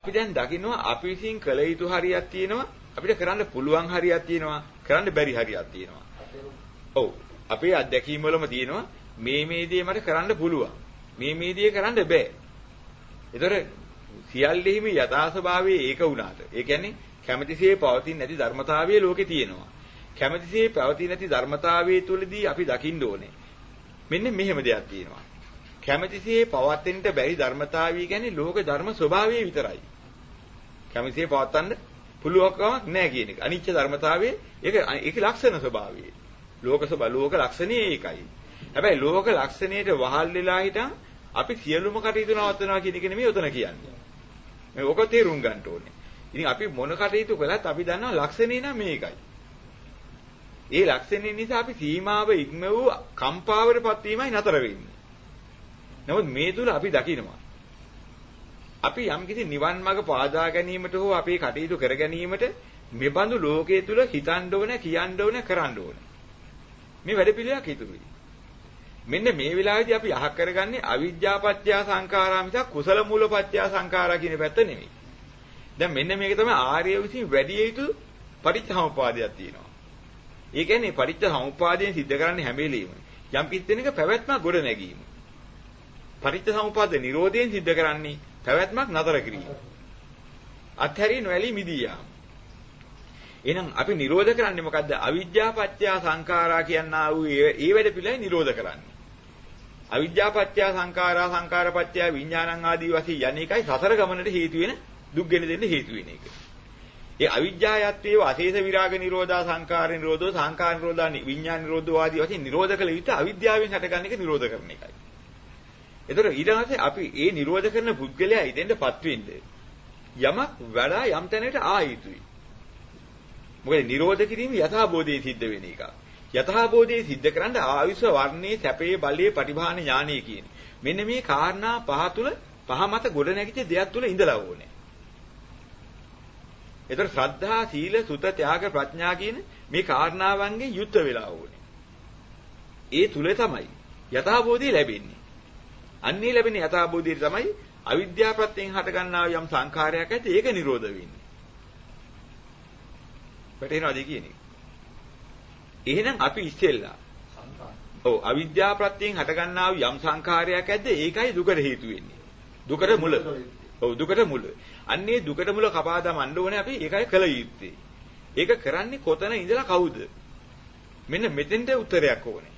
අපි දැන් දකින්නවා අපි විසින් කළ යුතු හරියක් තියෙනවා, අපිට කරන්න පුළුවන් හරියක් තියෙනවා, කරන්න බැරි හරියක් තියෙනවා. ඔව්. අපේ අත්දැකීම් වලම තියෙනවා මේ දේ මට කරන්න පුළුවන්. මේ දේ කරන්න බෑ. ඒතර සියල්ලෙහිම යථා ස්වභාවයේ ඒක වුණාට. ඒ කියන්නේ කැමැතිසේ පවතින නැති ධර්මතාවයේ ලෝකේ තියෙනවා. කැමැතිසේ පවතින නැති ධර්මතාවයේ තුලදී අපි දකින්න ඕනේ. මෙන්න මෙහෙම දෙයක් තියෙනවා. කැමැතිසේ පවත්ෙන්න බැරි ධර්මතාවය කියන්නේ ලෝක ධර්ම ස්වභාවය විතරයි. කැමැතිසේ පවත්වන්න පුළුවන්කමක් නැහැ කියන එක. අනිච්ච ධර්මතාවයේ ඒක ලක්ෂණ ස්වභාවය. ලෝක ලක්ෂණය ඒකයි. හැබැයි ලෝක ලක්ෂණයට වහල් වෙලා හිටන් අපි සියලුම කටයුතු නවත්වනවා කියන එක නෙමෙයි උතන කියන්නේ. මේ ඔක තේරුම් ගන්න ඕනේ. ඉතින් අපි මොන කටයුතු කළත් අපි දන්නවා ලක්ෂණේ නම් මේකයි. ඒ ලක්ෂණේ නිසා අපි සීමාව ඉක්ම වූ කම්පාවටපත් වීමයි නතර වෙන්නේ. නමුත් මේ තුල අපි දකිනවා අපි යම්කිසි නිවන් මාර්ග පාදා ගැනීමට හෝ අපේ කටයුතු කර ගැනීමට මෙබඳු ලෝකයේ තුල හිතන්න ඕන, කියන්න ඕන, කරන්න ඕන. මේ වැඩ පිළිවෙලක් ඉතුරුයි. මෙන්න මේ වෙලාවේදී අපි අහක් කරගන්නේ අවිජ්ජාපත්‍ය සංඛාරා මිසක් කුසල මූලපත්‍ය සංඛාරා කියන පැත්ත නෙමෙයි. දැන් මෙන්න මේක තමයි ආර්ය විසින් වැඩි යුතු පටිච්චසමුප්පාදයක් තියෙනවා. ඒ කියන්නේ පටිච්චසමුප්පාදයෙන් සිද්ධ කරන්නේ හැම වෙලෙම යම් කිසිතැනක පැවැත්මක් ගොඩ නැගීම. පටිච්චසමුප්පාද නිරෝධයෙන් සිද්ධ කරන්නේ පැවැත්මක් නතර කිරීම. අත්හැරීන වැලී මිදී යාම. එහෙනම් අපි නිරෝධ කරන්නේ මොකද්ද? අවිජ්ජාපත්‍ය සංඛාරා කියනා වූ ඒ වැඩ පිළිවෙලයි නිරෝධ කරන්නේ. අවිජ්ජාපත්‍ය සංඛාරා සංඛාරපත්‍ය විඥානං ආදී වශයෙන් යන්නේ එකයි සසර ගමනට හේතු වෙන දුක් ගෙන දෙන්න හේතු වෙන එක. ඒ අවිජ්ජායත්වයේ අශේෂ විරාග නිරෝධා සංඛාර නිරෝධෝ සංඛාර නිරෝධා විඥාන නිරෝධෝ ආදී වශයෙන් නිරෝධ කළ යුතු අවිද්‍යාවෙන් හටගන්න එක නිරෝධ කරන එකයි. ඒතර ඊට පස්සේ අපි ඒ නිරෝධ කරන පුද්ගලයා ඉදෙන්නපත් වෙන්නේ යමක් වඩා යම් තැනකට ආයුතුයි. මොකද නිරෝධ කිරීම යථාබෝධයේ සිද්ධ වෙන එක. යථාබෝධයේ සිද්ධ කරන්න ආයුෂ වර්ණේ සැපේ බලයේ පටිභාන ඥානය කියන. මෙන්න මේ කාරණා පහ තුල පහ මත ගොඩ නැගිච්ච දෙයක් තුල ඉඳලා ඕනේ. ඒතර ශ්‍රද්ධා, සීල, සුත, ත්‍යාග, ප්‍රඥා කියන මේ කාරණාවන්ගෙන් යුක්ත වෙලා ඕනේ. ඒ තුල තමයි යථාබෝධය ලැබෙන්නේ. අන්නේ ලැබෙන යථාබෝධය තමයි අවිද්‍යාව ප්‍රත්‍යයෙන් හටගන්නා යම් සංඛාරයක් ඇති ඒක නිරෝධ වෙන්නේ. වැටෙනවද කියන්නේ? එහෙනම් අපි ඉස්සෙල්ලා ඔව් අවිද්‍යාව ප්‍රත්‍යයෙන් හටගන්නා යම් සංඛාරයක් ඇද්ද ඒකයි දුකට හේතු වෙන්නේ. දුකට මුල. ඔව් දුකට මුල. අන්නේ දුකට මුල කපා දමන්න ඕනේ අපි ඒකයි කළ යුත්තේ. ඒක කරන්නේ කොතන ඉඳලා කවුද? මෙන්න මෙතෙන්ට උත්තරයක් ඕනේ.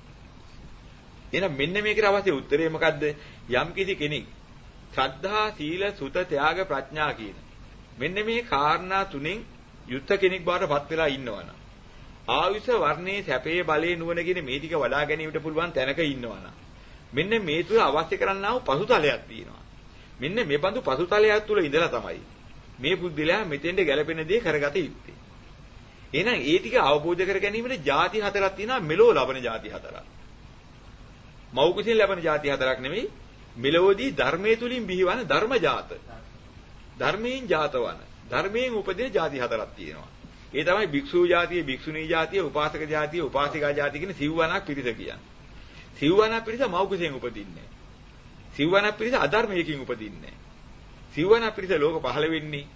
එහෙනම් මෙන්න මේකට අවශ්‍ය උත්තරේ මොකද්ද? යම් කිසි කෙනෙක් ශ්‍රද්ධා, සීල, සුත, ත්‍යාග, ප්‍රඥා කියන මෙන්න මේ කාරණා තුනෙන් යුක්ත කෙනෙක් බවටපත් වෙලා ඉන්නවනම් ආයුෂ වර්ණේ සැපේ බලේ නුවණ කියන මේ ටික වඩා ගැනීමට පුළුවන් තැනක ඉන්නවනම් මෙන්න මේ තුල අවශ්‍ය කරන්නා වූ පසුතලයක් තියෙනවා. මෙන්න මේ බඳු පසුතලයක් තුල ඉඳලා තමයි මේ බුද්ධිලා මෙතෙන්ට ගැලපෙන දේ කරගත යුත්තේ. එහෙනම් ඒ ටික අවබෝධ කර ගැනීමට ಜಾති හතරක් තියෙනවා. මෙලෝ ලබන ಜಾති හතරක්. මව් කුසින් ලැබෙන ಜಾති හතරක් නෙමෙයි මෙලොවදී ධර්මයේ තුලින් බිහිවන ධර්ම ජාත. ධර්මයෙන් ජාතවන ධර්මයෙන් උපදින ಜಾති හතරක් තියෙනවා. ඒ තමයි භික්ෂු ජාතිය, භික්ෂුණී ජාතිය, උපාසක ජාතිය, උපාසිකා ජාතිය කියන සිව්වණක් පිරිස කියන්නේ. සිව්වණක් පිරිස මව් කුසෙන් උපදින්නේ. සිව්වණක් පිරිස අධර්මයකින් උපදින්නේ. සිව්වණක් පිරිස ලෝක පහළ වෙන්නේ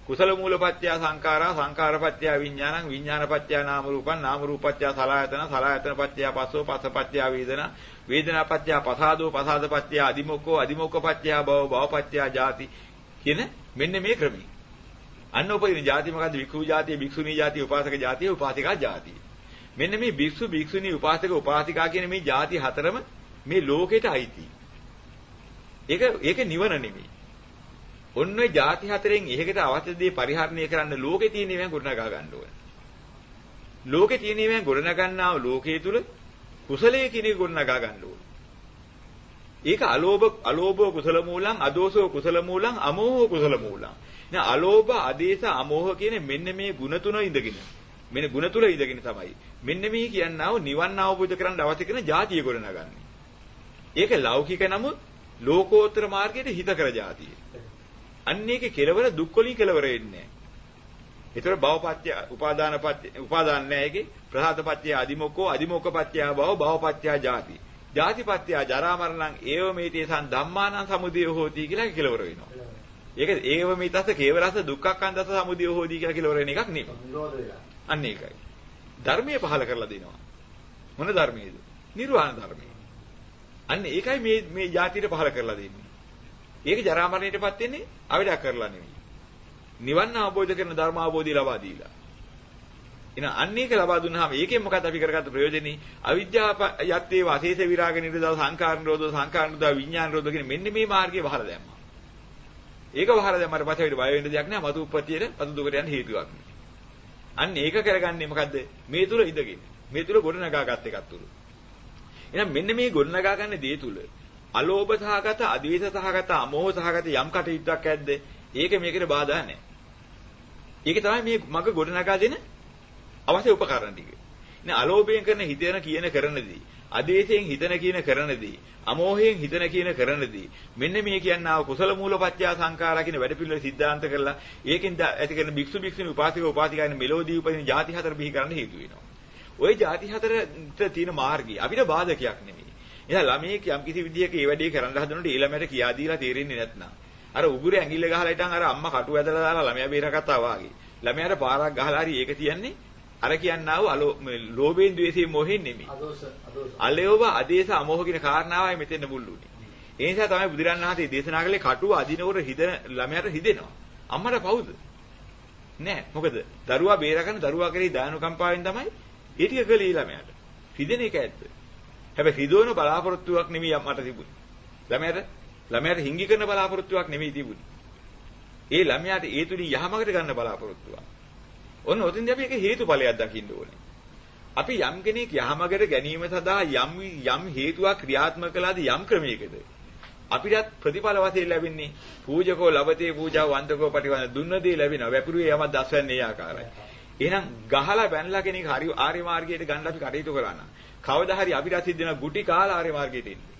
කුසල මූලපත්‍ය සංඛාරා, සංඛාරපත්‍ය විඥානං, විඥානපත්‍ය නාම රූපං, නාම රූපපත්‍ය සලආයතන, සලආයතනපත්‍ය පස්සෝ, පස්සපත්‍ය වේදනා, වේදනාපත්‍ය පසාදෝ, පසාදපත්‍ය අදිමොක්ඛෝ, අදිමොක්ඛපත්‍ය භව, භවපත්‍ය ජාති කියන මෙන්න මේ ක්‍රමී. අන්න උපදින ಜಾති මොකද්ද? වික්ඛු ಜಾතිය, භික්ෂුණී ಜಾතිය, උපාසක ಜಾතිය, උපාසිකා ಜಾතිය. මෙන්න මේ භික්ෂු, භික්ෂුණී, උපාසක, උපාසිකා කියන මේ ಜಾති හතරම මේ ලෝකෙට අයිති. ඒක නිවන නෙමෙයි. ඔන්න ඔය ಜಾති හතරෙන් එහෙකට අවශ්‍ය දේ පරිහරණය කරන්න ලෝකේ තියෙන ඒවාන් ගොඩනගා ගන්න ඕනේ. ලෝකේ තියෙන ඒවාන් ගොඩනගන්නා ලෝකයේ තුල කුසලයේ කෙනෙක් ගොඩනගා ගන්න ඕනේ. ඒක අලෝභ කුසල මූලං, අදෝසෝ කුසල මූලං, අමෝහ කුසල මූලං. නේ අලෝභ, ආදේශ, අමෝහ කියන මෙන්න මේ ගුණ තුන ඉඳගෙන මෙන්න ගුණ තුල ඉඳගෙන තමයි මෙන්න මේ කියනව නිවන් අවබෝධ කරගන්න අවශ්‍ය කරන ಜಾතිය ගොඩනගන්නේ. ඒක ලෞකික නමුත් ලෝකෝත්තර මාර්ගයට හිත කර ಜಾතිය. අන්නේක කෙලවර දුක් වලින් කෙලවර වෙන්නේ. ඒතර භවපත්‍ය, උපාදාන නැහැ ඒකේ. ප්‍රසාදපත්‍ය අදිමොක්ඛෝ, අදිමොක්ඛපත්‍ය භව, භවපත්‍ය ಜಾති. ಜಾතිපත්‍ය ජරා මරණං ඒව මේතේසං ධම්මානං සමුදය හෝති කියලා කෙලවර වෙනවා. ඒක ඒව මේතස කේවලස දුක්ඛක්ඛන්දස සමුදය හෝදී කියලා වරෙන එකක් නෙමෙයි. නිරෝධ වෙලා. අන්න ඒකයි. ධර්මයේ පහල කරලා දෙනවා. මොන ධර්මයේද? නිර්වාණ ධර්මයේ. අන්න ඒකයි මේ જાතියට පහල කරලා දෙන්නේ. ඒක ජරා මරණයටපත් වෙන්නේ අවඩක් කරලා නෙමෙයි. නිවන් අවබෝධ කරන ධර්ම අවබෝධය ලබා දීලා. එහෙනම් අන්න ඒක ලබා දුන්නාම ඒකෙන් මොකද අපි කරගත්ත ප්‍රයෝජනේ? අවිද්‍යාව යත්තේ වාසේස විරාග නිරෝධ සංඛාර නිරෝධ සංඛාර නිරෝධ විඥාන නිරෝධ කියන මෙන්න මේ මාර්ගයේ වහලා දැම්මා. ඒක වහලා දැම්මට පස්සේ අපිට බය වෙන්න දෙයක් නෑ. මතු උප්පත්තියට මතු දුකට යන්න හේතුවක් නෑ. අන්න ඒක කරගන්නේ මොකද්ද? මේ තුල ඉඳගෙන. මේ තුල ගොඩනගාගත් එකක් තුල. එහෙනම් මෙන්න මේ ගොඩනගා ගන්න දේ තුල අලෝභ සහගත, අද්වේෂ සහගත, අමෝහ සහගත යම් කටයුත්තක් ඇද්ද? ඒක මේකට බාධා නැහැ. ඒක තමයි මේ මග ගොඩනගා දෙන අවශ්‍ය උපකරණ ටික. ඉතින් අලෝභයෙන් කරන හිතන කියන කරනදී, අද්වේෂයෙන් හිතන කියන කරනදී, අමෝහයෙන් හිතන කියන කරනදී මෙන්න මේ කියනවා කුසල මූලපත්‍ය සංඛාරා කියන වැඩ පිළිවෙල සිද්ධාන්ත කරලා ඒකෙන් ඇති කරන භික්ෂු භික්ෂුණී උපාසික උපාසිකායන් මෙලෝදී උපදින ಜಾති හතර බිහි කරන්න හේතු වෙනවා. ওই ಜಾති හතරට තියෙන මාර්ගය අපිට බාධකයක් නෙමෙයි. එහෙනම් ළමයෙක් යම් කිසි විදියක ඒ වැඩේ කරන්න හදනකොට ඒ ළමයට කියා දීලා තේරෙන්නේ නැත්නම් අර උගුරේ ඇඟිල්ල ගහලා හිටන් අර අම්මා කටු ඇදලා දාලා ළමයා බේරගත්තා වාගේ. ළමයාට පාරක් ගහලා හරි ඒක තියන්නේ අර කියන්නා වූ ලෝභයෙන් ද්වේෂයෙන් මොහෙන් නෙමෙයි. අලෝභ ආදේශ අමෝහ කියන කාරණාවයි මෙතෙන් මුල්ුනේ. ඒ නිසා තමයි බුදුරණන් වහන්සේ දේශනා කළේ කටුව අදිනකොට හිතන ළමයාට හිදෙනවා. අම්මට පවුද? නෑ. මොකද දරුවා බේරගන්න දරුවා කරේ දානුකම්පාවෙන් තමයි ඒ ටික කළේ ළමයාට. හිදෙන එක ඇත්ත. හැබැයි හිදවන බලාපොරොත්තුවක් නෙමෙයි මට තිබුණේ. ළමයාට හිංගි කරන බලාපොරොත්තුවක් නෙමෙයි තිබුණේ. ඒ ළමයාට ඒ තුලින් යහමගට ගන්න බලාපොරොත්තුවක්. ඔන්න ඔතින්දී අපි ඒක හේතුඵලයක් දකින්න ඕනේ. අපි යම් කෙනෙක් යහමගට ගැනීම සඳහා යම් හේතුවක් ක්‍රියාත්මක කළාද යම් ක්‍රමයකද අපිටත් ප්‍රතිඵල වශයෙන් ලැබෙන්නේ පූජකෝ ලබතේ පූජා වන්දකෝ පටිවන දුන්න දේ ලැබෙනවා. වැපිරුවේ යමක් දස්වන්නේ ඒ ආකාරයි. එහෙනම් ගහලා බැනලා කෙනෙක් හරි ආර්ය මාර්ගයට ගන්න අපි කටයුතු කරා නම් කවදා හරි අපිට සිද්ධ වෙන ගුටි කාලා ආර්ය මාර්ගයට එන්නේ.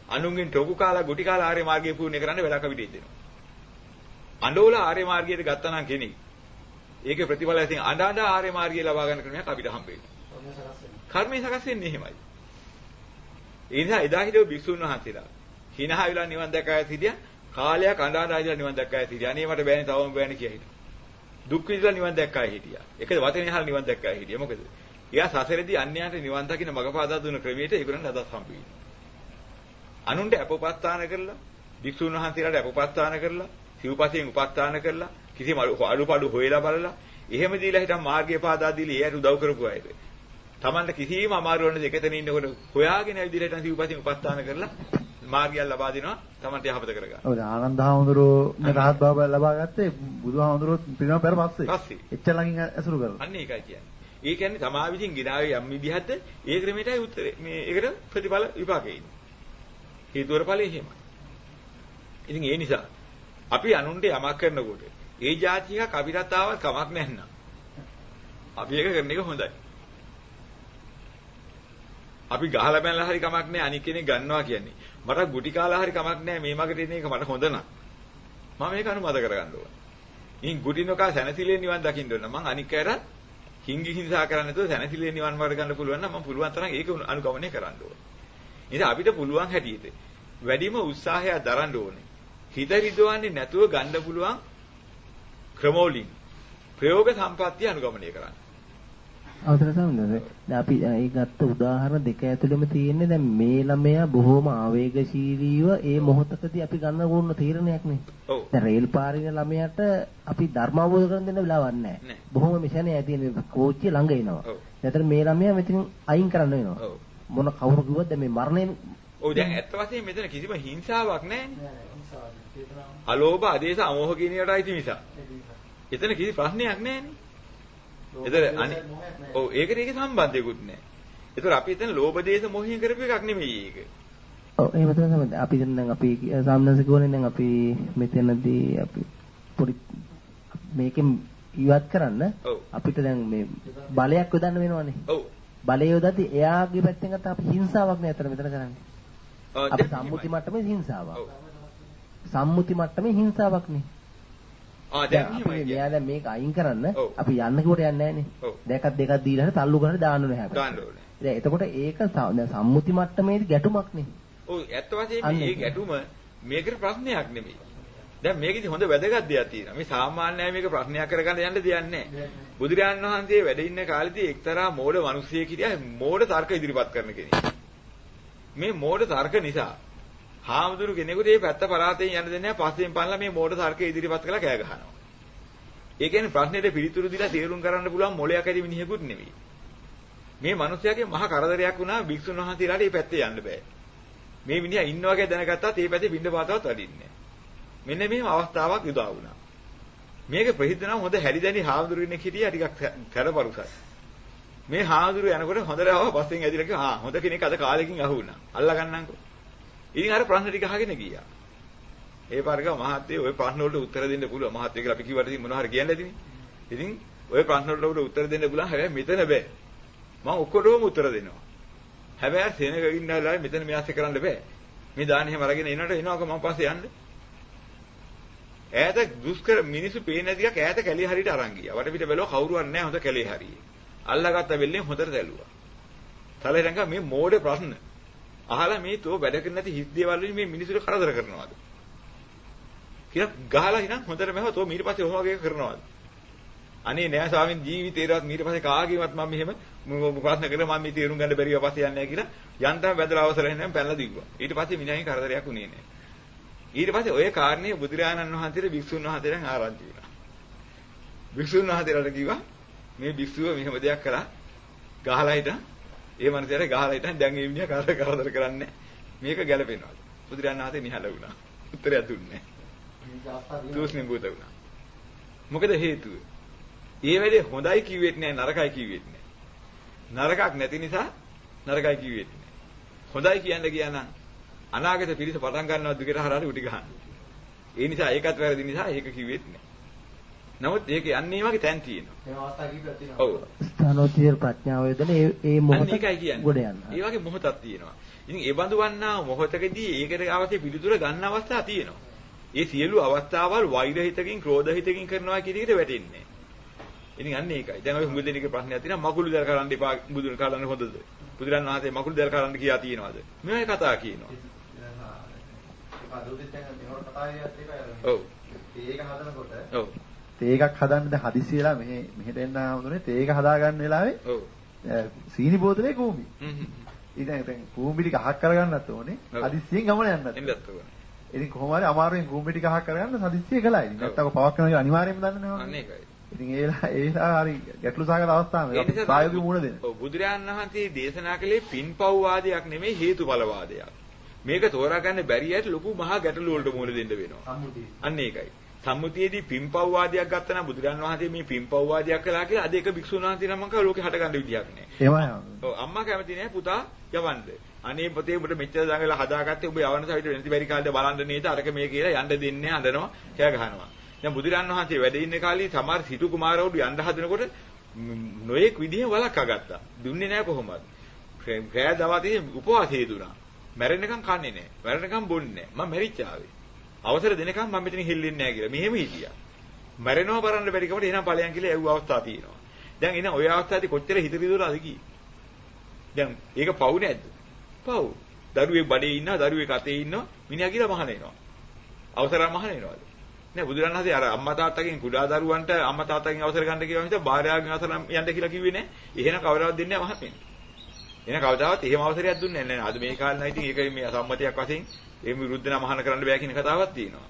අනුන්ගෙන් ටොකු කාලා ගුටි කාලා ආර්ය මාර්ගය පුහුණු කරන්න වෙලක් අපිට ඉදෙනවා. අඬෝලා ආර්ය මාර්ගයට ගත්තා නම් කෙනෙක් ඒකේ ප්‍රතිඵලය ඉතින් අඬ ආර්ය මාර්ගය ලබා ගන්න ක්‍රමයක් අපිට හම්බ වෙනවා. කර්මය සකස් වෙන්නේ එහෙමයි. ඒ නිසා එදා හිටපු භික්ෂුන් වහන්සේලා හිනහ වෙලා නිවන් දැක්කා හිටියා කාලයක් අඬ ආලා නිවන් දැක්කා හිටියා. අනේ මට බෑනේ තවම බෑනේ කියලා හිටියා. දුක් විඳලා නිවන් දැක්කා හිටියා. ඒක වතනේ අහලා නිවන් දැක්කා හිටියා. මොකද? එයා සසරේදී අන්‍යයන්ට නිවන් දකින්න මගපාදා දුන ක්‍රමයට ඒගොල්ලන් අදහස් හම්බ වෙනවා. අනුන්ට අපපස්ථාන කරලා, භික්ෂුන් වහන්සේලාට අපපස්ථාන කරලා, සිව්පසයෙන් උපස්ථාන කරලා, කිසිම අඩුපාඩු හොයලා බලලා, එහෙම දීලා හිටන් මාර්ගය පාදා දීලා එයාට උදව් කරපු අයද. Tamanට කිසිම අමාරුවක් නැති එකතන ඉන්නකොට හොයාගෙන ඇවිදලා හිටන් සිව්පසයෙන් උපස්ථාන කරලා මාර්ගය ලබා දෙනවා Tamanට යහපත කරගන්න. ඔව් ආනන්ද හාමුදුරුවෝ මේ රහත් බව ලබා ගත්තේ බුදුහාමුදුරුවෝ පිරිනම පෙර පස්සේ. එච්චර ළඟින් ඇසුරු කරලා. අන්න ඒකයි කියන්නේ. ඒ කියන්නේ තමා විසින් ගිනාවේ යම් විදිහට ඒ ක්‍රමයටයි උත්තරේ. මේ ඒකට ප්‍රතිඵල විපාකේ ඉන්නේ. හේතුවර ඵලෙ එහෙමයි. ඉතින් ඒ නිසා අපි අනුන්ට යමක් කරනකොට ඒ જાති එකක් අපිටත් ආවත් කමක් නැන්නා. අපි ඒක කරන එක හොඳයි. අපි ගහලා බැලලා හරි කමක් නැහැ අනික් කෙනෙක් ගන්නවා කියන්නේ. මට ගුටි කාලා හරි කමක් නැහැ මේ මගට එන එක මට හොඳ නම්. මම මේක අනුමත කරගන්න ඕන. ඉතින් ගුටි නොකා සැනසීලෙන් නිවන් දකින්න ඕන. මං අනික් අයට හිංගි හිංසා කරන්නේ නැතුව සැනසීලෙන් නිවන් මාර්ග ගන්න පුළුවන් නම් මම පුළුවන් තරම් ඒක අනුගමනය කරන්න ඕන. ඉතින් අපිට පුළුවන් හැටියට වැඩිම උත්සාහය දරන්න ඕනේ. හිත රිදවන්නේ නැතුව ගන්න පුළුවන් ක්‍රමෝලින් ප්‍රයෝග සම්පත්තිය අනුගමනය කරන්න. අවසර සම්බන්ධද? දැන් අපි ඒ ගත්ත උදාහරණ දෙක ඇතුළෙම තියෙන්නේ දැන් මේ ළමයා බොහොම ආවේගශීලීව ඒ මොහොතකදී අපි ගන්න ඕන තීරණයක් නේ. ඔව්. දැන් රේල් පාරින ළමයාට අපි ධර්ම අවබෝධ කරගන්න දෙන්න වෙලාවක් නැහැ. බොහොම මිෂනේ ඇතිනේ කෝච්චිය ළඟ එනවා. නැත්නම් මේ ළමයා මෙතන අයින් කරන්න වෙනවා. ඔව්. මොන කවුරු කිව්වද දැන් මේ මරණය ඔව් දැන් ඇත්ත වශයෙන්ම මෙතන කිසිම හිංසාවක් නැහැ නේ. අලෝභ ආදේශ අමෝහ කියන ඒවාට අයිති නිසා. එතන කිසි ප්‍රශ්නයක් නැහැ නේ. ඒතර අනේ ඔව් ඒකට ඒක සම්බන්ධයක්වත් නැහැ. ඒතර අපි එතන ලෝභ දේශ මොහින් කරපු එකක් නෙමෙයි ඒක. ඔව් එහෙම තමයි. අපි දැන් අපි සාමනසික වනේ දැන් අපි මෙතනදී අපි පොඩි මේකෙන් ඉවත් කරන්න අපිට දැන් මේ බලයක් යොදන්න වෙනවනේ. ඔව්. බලය යොදද්දී එයාගේ පැත්තෙන් ගත්ත අපි හිංසාවක් නේ අතන මෙතන කරන්නේ. අපි සම්මුති මට්ටමේ හිංසාවක්. සම්මුති මට්ටමේ හිංසාවක් නේ. දැන් මෙයා දැන් මේක අයින් කරන්න අපි යන්න කිව්වට යන්නේ නැහනේ. දෙකක් දීලා හරි තල්ලු කරලා දාන්න ඕනේ හැබැයි. දාන්න ඕනේ. දැන් එතකොට ඒක දැන් සම්මුති මට්ටමේදී ගැටුමක් නේ. ඔව් ඇත්ත වශයෙන්ම මේ ගැටුම මේකට ප්‍රශ්නයක් නෙමෙයි. දැන් මේකෙදි හොඳ වැදගත් දෙයක් තියෙනවා. මේ සාමාන්‍යයෙන් මේක ප්‍රශ්නයක් කරගන්න යන්න දෙයක් නැහැ. බුදුරජාණන් වහන්සේ වැඩ ඉන්න කාලෙදී එක්තරා මෝඩ මිනිසියෙක් හිටියා මෝඩ තර්ක ඉදිරිපත් කරන කෙනෙක්. මේ මෝඩ තර්ක නිසා හාමුදුරු කෙනෙකුට මේ පැත්ත පරාතෙන් යන්න දෙන්නේ නැහැ. පස්සෙන් පන්නලා මේ මෝඩ තර්ක ඉදිරිපත් කළා කෑ ගහනවා. ඒ කියන්නේ ප්‍රශ්නෙට පිළිතුරු දීලා තේරුම් කරන්න පුළුවන් මොලයක් ඇති මිනිහෙකුත් නෙවෙයි. මේ මිනිස්යාගේ මහා කරදරයක් වුණා භික්ෂුන් වහන්සේලාට මේ පැත්තේ යන්න බෑ. මේ මිනිහා ඉන්නවා කියලා දැනගත්තාත් මේ පැත්තේ බින්ද පාතවත් වඩින්නේ නැහැ. මෙන්න මේ අවස්ථාවක් යොදා වුණා. මේක ප්‍රසිද්ධ නම් හොඳ හැරිදැනි හාමුදුරු කෙනෙක් හිටියා ටිකක් කැරපරුසයි. මේ හාමුදුරු යනකොට හොඳට ආව පස්සෙන් ඇදිලා කිව්වා හොඳ කෙනෙක් අද කාලෙකින් අහු වුණා. අල්ලා ගන්නම්කෝ. ඉතින් අර ප්‍රශ්න ටික අහගෙන ගියා. ඒ පාරක මහත්තයෝ ওই ප්‍රශ්න වලට උත්තර දෙන්න පුළුවන්. මහත්තයෝ කියලා අපි කිව්වට ඉතින් මොනවා හරි කියන්න ඇතිනේ. ඉතින් ওই ප්‍රශ්න වලට උත්තර දෙන්න පුළුවන්. හැබැයි මෙතන බෑ. මම ඔක්කොටම උත්තර දෙනවා. හැබැයි සෙනග ඉන්නලා මෙතන මෙයාස්ස කරන්න බෑ. මේ දාන එහෙම අරගෙන එනකොට මම පස්සේ යන්න. ඈත දුෂ්කර මිනිස්සු පේන දිගක් ඈත කැලේ හරියට අරන් ගියා. වටපිට බැලුවා කවුරුවත් නැහැ හොඳ කැලේ හරියේ. අල්ලගත්ත වෙල්ලෙන් හොඳට දැලුවා. තලෙරංග මේ මෝඩ ප්‍රශ්න අහලා මේ තෝ වැඩ කරන්නේ නැති හිස් දේවල් වලින් මේ මිනිස්සුන්ට කරදර කරනවාද? කියලා ගහලා හිනම් හොඳට මම තෝ ඊට පස්සේ ඔහොම වගේ කරනවාද? අනේ නෑ ස්වාමීන් ජීවිතේරවත් ඊට පස්සේ කාගේවත් මම මෙහෙම ප්‍රශ්න කරලා මම මේ තේරුම් ගන්න බැරිව පස්සේ යන්නේ නැහැ කියලා යන්තම් වැදලා අවසර නැත්නම් පැනලා දිව්වා. ඊට පස්සේ මිනිහාගේ කරදරයක් උනේ නෑ. ඊට පස්සේ ඔය කාරණේ බුදුරජාණන් වහන්සේට භික්ෂුන් වහන්සේලාන් ආරංචි වුණා. භික්ෂුන් වහන්සේලාට කිව්වා මේ භික්ෂුව මෙහෙම දෙයක් කළා ගහලා හිටන් ඒ මනුස්සයාට ගහලා හිටන් දැන් මේ මිනිහා කරදර කරන්නේ මේක ගැලපෙනවද? බුදුරජාණන් වහන්සේ නිහඬ වුණා. උත්තරයක් දුන්නේ නැහැ. දෝෂ්ණි බුත වුණා. මොකද හේතුව? ඒ වැඩේ හොඳයි කිව්වෙත් නෑ නරකයි කිව්වෙත් නෑ. නරකක් නැති නිසා නරකයි කිව්වෙත් නෑ. හොඳයි කියන්න කියනනම් අනාගත පිරිස පටන් ගන්නවා දුකට හරහට උටි ගන්න. ඒ නිසා ඒකත් වැරදි නිසා ඒක කිව්වෙත් නෑ. නමුත් ඒක යන්නේ වගේ තැන් තියෙනවා. මේ අවස්ථාව කිව්වත් තියෙනවා. ඔව්. ස්ථානෝචිත ප්‍රඥාව යොදන ඒ මොහොත ගොඩ යනවා. ඒ වගේ මොහොතක් තියෙනවා. ඉතින් ඒ බඳු වන්නා මොහොතකදී ඒකට අවශ්‍ය පිළිතුර ගන්න අවස්ථා තියෙනවා. ඒ සියලු අවස්ථාවල් වෛර හිතකින් ක්‍රෝධ හිතකින් කරනවා කියන එකට වැටෙන්නේ. ඉතින් අන්න ඒකයි. දැන් ඔය හුඟ දෙනෙක්ගේ ප්‍රශ්නයක් තියෙනවා මකුළු දැල් කරන්න එපා බුදුන් කාලන්න හොඳද? බුදුරන් වහන්සේ මකුළු දැල් කරන්න කියා තියෙනවද? මේවයි කතා කියනවා. ඔව්. ඒක හදනකොට ඔව්. තේකක් හදන්න දැන් හදිසි වෙලා මෙහෙට එන්න ආවුනේ තේක හදා ගන්න වෙලාවේ ඔව්. සීනි බෝතලේ කූඹි. ඉතින් කූඹි ටික අහක් කරගන්නත් ඕනේ. හදිස්සියෙන් ගමන යන්නත් ඕනේ. ඉතින් කොහොම හරි අමාරුවෙන් කූඹි ටික අහක් කරගන්න හදිස්සිය කළා. ඉතින් නැත්තම් පවක් කරනවා කියලා අනිවාර්යයෙන්ම දන්නේ නැහැ. අන්න ඒකයි. ඉතින් ඒලා හරි ගැටලු සහගත අවස්ථාවක්. ප්‍රායෝගික මුණ දෙන්න. ඔව් බුදුරජාණන් වහන්සේ දේශනා කළේ පින්පව් වාදයක් නෙමෙයි හේතුඵල වාදයක්. මේක තෝරාගන්න බැරි ඇයි ලොකු මහා ගැටලු වලට මුහුණ දෙන්න වෙනවා. අන්න ඒකයි. සම්මුතියේදී පින්පව් වාදයක් ගත්තා නම් බුදුරජාණන් වහන්සේ මේ පින්පව් වාදයක් කළා කියලා අද එක භික්ෂුන් වහන්සේ නමක් කව ලෝකේ හට ගන්න විදියක් නැහැ. එහෙමයි. ඔව් අම්මා කැමති නැහැ පුතා යවන්න. අනේ පුතේ උඹට මෙච්චර දඟලලා හදාගත්තේ උඹ යවන්න සවිත වෙනති බැරි කාලේ බලන්න නේද අරක මේ කියලා යන්න දෙන්නේ අඬනවා කෑ ගහනවා. දැන් බුදුරජාණන් වහන්සේ වැඩ ඉන්න කාලේ සමහර සිටු කුමාරවරු යන්න හදනකොට නොයෙක් විදිහෙන් වලක්වා ගත්තා. දුන්නේ නැහැ කොහොමද? රෑ දවසේ උපවාසයේ දුනා. මැරෙන්නකම් කන්නේ නැහැ. මැරෙන්නකම් බොන්නේ නැහැ. මම මැරිච්ච ආවේ. අවසර දෙනකම් මම මෙතන හිල්ලෙන්නේ නැහැ කියලා. මෙහෙම හිටියා. මැරෙනවා බලන්න බැරි කමට එහෙනම් ඵලයන් කියලා ඇව් අවස්ථා තියෙනවා. දැන් එන ඔය අවස්ථාවේදී කොච්චර හිත රිදුවලාද කි? දැන් ඒක පව් නැද්ද? පව්. දරුවෙක් බඩේ ඉන්නවා, දරුවෙක් අතේ ඉන්නවා, මිනිහා කියලා මහන එනවා. අවසරම මහන එනවාද? නෑ බුදුරණන් හසේ අර අම්මා තාත්තගෙන් කුඩා දරුවන්ට අම්මා තාත්තගෙන් අවසර ගන්න කියලා මිස භාර්යාවගෙන් අවසර යන්න කියලා කිව්වේ නෑ. එහෙනම් කවදාවත් දෙන්නේ නැහැ මහත්මයා. එහෙනම් කවදාවත් එහෙම අවසරයක් දුන්නේ නැහැ. අද මේ කාලේ නම් ඉතින් ඒක මේ සම්මතයක් වශයෙන් එහෙම විරුද්ධ නම් මහාන කරන්න බෑ කියන කතාවක් තියෙනවා.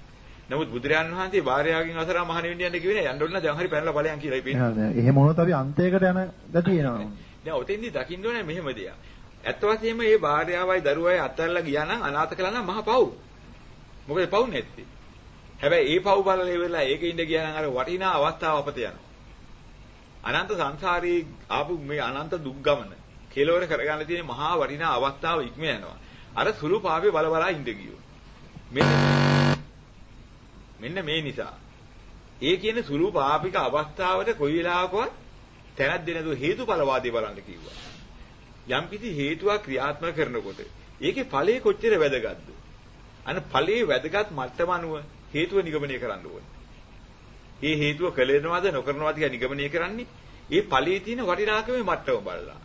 නමුත් බුදුරජාණන් වහන්සේ භාර්යාවගෙන් අවසර මහාන වෙන්න යන්න කිව්වේ නෑ. යන්න ඕන දැන් හරි පැනලා ඵලයන් කියලා ඉපින්නේ. නෑ එහෙම වුණොත් අපි අන්තයකට යන ගතිය එනවා. දැන් ඔතෙන්දි දකින්න ඕනේ මෙහෙම දෙයක්. ඇත්ත වශයෙන්ම මේ භාර්යාවයි දරුවයි අත්හැරලා ගියා නම් අනාථ කළා නම් මහ පව්. මොකද පව් නැත්තේ. හැබැයි ඒ පව් බලලා ඉවරලා ඒකේ ඉඳ ගියා නම් අර වටිනා අවස්ථාව අපත යනවා. අනන්ත සංසාරේ ආපු මේ අනන්ත දුක් ගමන කෙලවර කරගන්න තියෙන මහා වටිනා අවස්ථාව ඉක්ම යනවා. අර සුළු පාපේ බලබලා ඉඳ ගියෝ. මෙන්න මේ නිසා. ඒ කියන්නේ සුළු පාපික අවස්ථාවට කොයි වෙලාවකවත් තැනක් දෙන්න දු හේතුඵලවාදී බලන්න කිව්වා. යම් කිසි හේතුවක් ක්‍රියාත්මක කරනකොට ඒකේ ඵලයේ කොච්චර වැදගත්ද? අන්න ඵලයේ වැදගත් මට්ටම අනුව හේතුව නිගමනය කරන්න ඕනේ. මේ හේතුව කළේනවද නොකරනවද කියලා නිගමනය කරන්නේ ඒ ඵලයේ තියෙන වටිනාකමේ මට්ටම බලලා.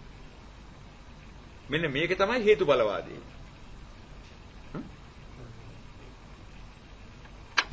මෙන්න මේක තමයි හේතුඵලවාදී.